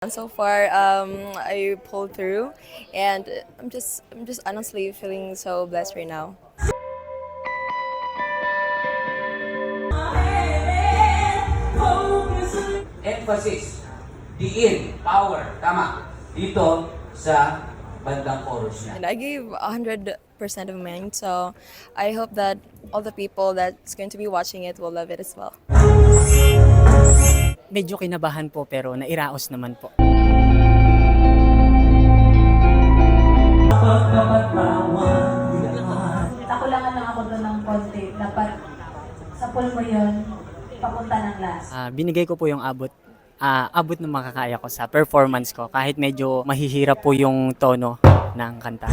And so far, I pulled through, and I'm just honestly feeling so blessed right now. Emphasis, diin, power, tama, dito sa bandang chorus niya. And I gave 100% of mine, so I hope that all the people that's going to be watching it will love it as well. Medyo kinabahan po pero nairaos naman po. Nakulangan lang ako doon ng konti. Dapat sa pool mo yun, papunta ng last. Binigay ko po yung abot ng makakaya ko sa performance ko kahit medyo mahihirap po yung tono ng kanta.